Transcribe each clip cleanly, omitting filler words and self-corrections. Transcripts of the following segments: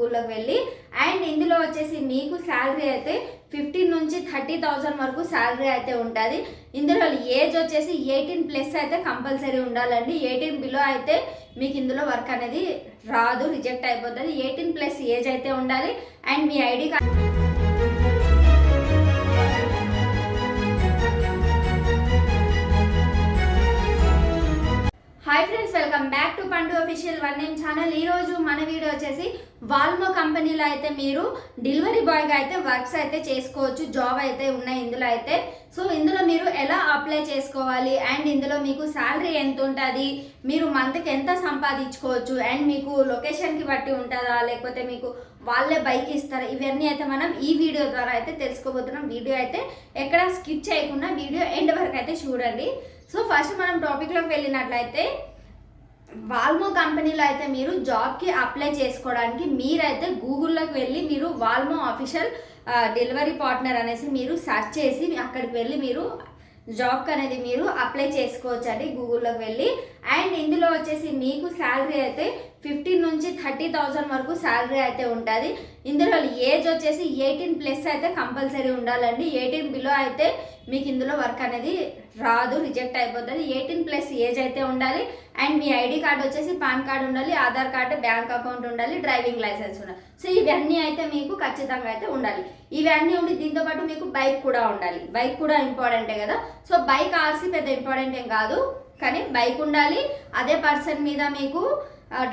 గూగుల్లోకి వెళ్ళి. అండ్ ఇందులో వచ్చేసి మీకు శాలరీ అయితే 15 నుంచి 30,000 వరకు శాలరీ అయితే ఉంటుంది. ఇందులో ఏజ్ వచ్చేసి 18+ అయితే కంపల్సరీ ఉండాలండి. 18 బిలో అయితే మీకు ఇందులో వర్క్ అనేది రాదు, రిజెక్ట్ అయిపోతుంది. 18+ ఏజ్ అయితే ఉండాలి. And me ID card. Hi friends, welcome back to పండు అఫీషియల్ వన్ నేమ్ ఛానల్. ఈరోజు మన వీడియో వచ్చేసి వాల్మో కంపెనీలో అయితే మీరు డెలివరీ బాయ్గా అయితే వర్క్స్ అయితే చేసుకోవచ్చు. జాబ్ అయితే ఉన్నాయి ఇందులో అయితే. సో ఇందులో మీరు ఎలా అప్లై చేసుకోవాలి అండ్ ఇందులో మీకు శాలరీ ఎంత ఉంటుంది, మీరు మంత్కి ఎంత సంపాదించుకోవచ్చు, అండ్ మీకు లొకేషన్కి బట్టి ఉంటుందా లేకపోతే మీకు వాళ్ళే బైక్ ఇస్తారా, ఇవన్నీ అయితే మనం ఈ వీడియో ద్వారా అయితే తెలుసుకోబోతున్నాం. వీడియో అయితే ఎక్కడ స్కిప్ చేయకుండా వీడియో ఎండ్ వరకు అయితే చూడండి. సో ఫస్ట్ మనం టాపిక్లోకి వెళ్ళినట్లయితే వాల్మో కంపెనీలో అయితే మీరు జాబ్కి అప్లై చేసుకోవడానికి మీరైతే గూగుల్లోకి వెళ్ళి మీరు వాల్మో అఫీషియల్ డెలివరీ పార్ట్నర్ అనేసి మీరు సెర్చ్ చేసి అక్కడికి వెళ్ళి మీరు జాబ్కి అనేది మీరు అప్లై చేసుకోవచ్చు అండి గూగుల్లోకి వెళ్ళి. అండ్ ఇందులో వచ్చేసి మీకు శాలరీ అయితే 15 నుంచి 30,000 వరకు శాలరీ అయితే ఉంటుంది. ఇందులో ఏజ్ వచ్చేసి 18+ అయితే కంపల్సరీ ఉండాలండి. 18 బిలో అయితే మీకు ఇందులో వర్క్ అనేది రాదు, రిజెక్ట్ అయిపోతుంది. 18+ ఏజ్ అయితే ఉండాలి. అండ్ మీ ఐడి కార్డ్ వచ్చేసి పాన్ కార్డ్ ఉండాలి, ఆధార్ కార్డు, బ్యాంక్ అకౌంట్ ఉండాలి, డ్రైవింగ్ లైసెన్స్ ఉండాలి. సో ఇవన్నీ అయితే మీకు ఖచ్చితంగా అయితే ఉండాలి. ఇవన్నీ ఉండి దీంతోపాటు మీకు బైక్ కూడా ఉండాలి. బైక్ కూడా ఇంపార్టెంటే కదా. సో బైక్ ఆర్సీ పెద్ద ఇంపార్టెంట్ ఏం కాదు, కానీ బైక్ ఉండాలి. అదే పర్సన్ మీద మీకు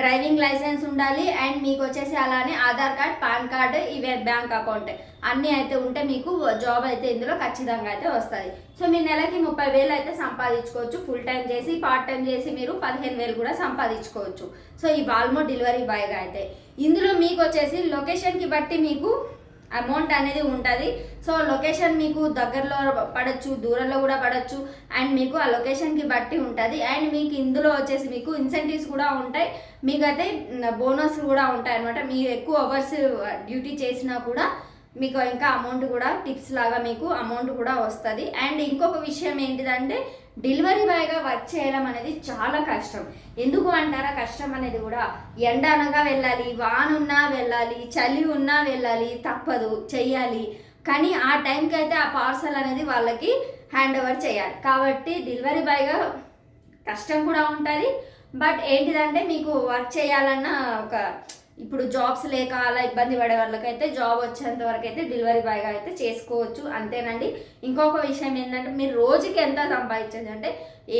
డ్రైవింగ్ లైసెన్స్ ఉండాలి. అండ్ మీకు వచ్చేసి అలానే ఆధార్ కార్డ్, పాన్ కార్డు, ఇవే బ్యాంక్ అకౌంట్ అన్నీ అయితే ఉంటే మీకు జాబ్ అయితే ఇందులో ఖచ్చితంగా అయితే వస్తుంది. సో మీరు నెలకి 30,000 అయితే సంపాదించుకోవచ్చు. ఫుల్ టైం చేసి పార్ట్ టైం చేసి మీరు 15,000 కూడా సంపాదించుకోవచ్చు. సో ఈ వాల్మో డెలివరీ బాయ్గా అయితే ఇందులో మీకు వచ్చేసి లొకేషన్కి బట్టి మీకు అమౌంట్ అనేది ఉంటుంది. సో లొకేషన్ మీకు దగ్గరలో పడవచ్చు, దూరంలో కూడా పడవచ్చు. అండ్ మీకు ఆ లొకేషన్కి బట్టి ఉంటుంది. అండ్ మీకు ఇందులో వచ్చేసి మీకు ఇన్సెంటివ్స్ కూడా ఉంటాయి, మీకైతే బోనస్ కూడా ఉంటాయి అనమాట. మీరు ఎక్కువ అవర్స్ డ్యూటీ చేసినా కూడా మీకు ఇంకా అమౌంట్ కూడా టిప్స్ లాగా మీకు అమౌంట్ కూడా వస్తుంది. అండ్ ఇంకొక విషయం ఏంటిదంటే డెలివరీ బాయ్గా వర్క్ చేయడం అనేది చాలా కష్టం. ఎందుకు అంటారా కష్టం అనేది కూడా? ఎండ అనగా వెళ్ళాలి, వానున్నా వెళ్ళాలి, చలి ఉన్నా వెళ్ళాలి, తప్పదు చెయ్యాలి. కానీ ఆ టైంకి అయితే ఆ పార్సల్ అనేది వాళ్ళకి హ్యాండ్ ఓవర్ చేయాలి. కాబట్టి డెలివరీ బాయ్గా కష్టం కూడా ఉంటుంది. బట్ ఏంటిదంటే మీకు వర్క్ చేయాలన్న ఒక ఇప్పుడు జాబ్స్ లేక అలా ఇబ్బంది పడే వాళ్ళకైతే జాబ్ వచ్చేంత వరకు అయితే డెలివరీ బాయ్గా అయితే చేసుకోవచ్చు, అంతేనండి. ఇంకొక విషయం ఏంటంటే మీరు రోజుకి ఎంత సంపాదించచ్చు అంటే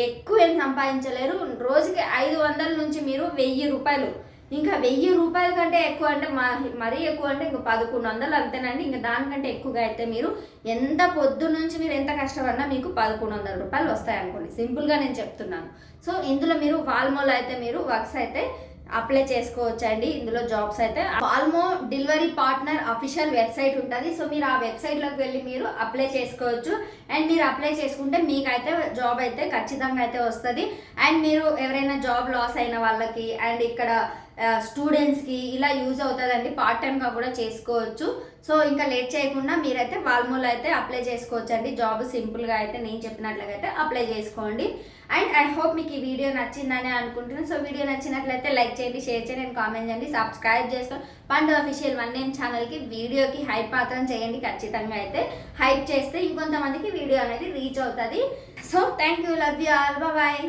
ఎక్కువ ఏం సంపాదించలేరు. రోజుకి 500 నుంచి మీరు 1,000 రూపాయలు, ఇంకా 1,000 రూపాయల కంటే ఎక్కువ అంటే మరీ ఎక్కువ అంటే ఇంకా 1,100 అంతేనండి. ఇంకా దానికంటే ఎక్కువగా అయితే మీరు ఎంత పొద్దు నుంచి మీరు ఎంత కష్టపడినా మీకు 1,100 రూపాయలు వస్తాయి అనుకోండి, సింపుల్గా నేను చెప్తున్నాను. సో ఇందులో మీరు వాల్మోలో అయితే మీరు వర్క్స్ అయితే అప్లై చేసుకోవచ్చు అండి. ఇందులో జాబ్స్ అయితే వాల్మో డెలివరీ పార్ట్నర్ అఫీషియల్ వెబ్సైట్ ఉంటుంది. సో మీరు ఆ వెబ్సైట్లోకి వెళ్ళి మీరు అప్లై చేసుకోవచ్చు. అండ్ మీరు అప్లై చేసుకుంటే మీకైతే జాబ్ అయితే ఖచ్చితంగా అయితే వస్తుంది. అండ్ మీరు ఎవరైనా జాబ్ లాస్ అయిన వాళ్ళకి అండ్ ఇక్కడ స్టూడెంట్స్కి ఇలా యూజ్ అవుతుందండి. పార్ట్ టైమ్గా కూడా చేసుకోవచ్చు. సో ఇంకా లేట్ చేయకుండా మీరైతే వాల్మోలో అయితే అప్లై చేసుకోవచ్చు అండి. జాబ్ సింపుల్గా అయితే నేను చెప్పినట్లుగా అయితే అప్లై చేసుకోండి. అండ్ ఐ హోప్ మీకు ఈ వీడియో నచ్చిందని అనుకుంటున్నాను. సో వీడియో నచ్చినట్లయితే లైక్ చేయండి, షేర్ చేయండి, అండ్ కామెంట్ చేయండి, సబ్స్క్రైబ్ చేసుకొని పండు అఫీషియల్ వన్ నేమ్ ఛానల్కి వీడియోకి హైప్ మాత్రం చేయండి. ఖచ్చితంగా అయితే హైప్ చేస్తే ఇంకొంతమందికి వీడియో అనేది రీచ్ అవుతుంది. So thank you, love you all, bye.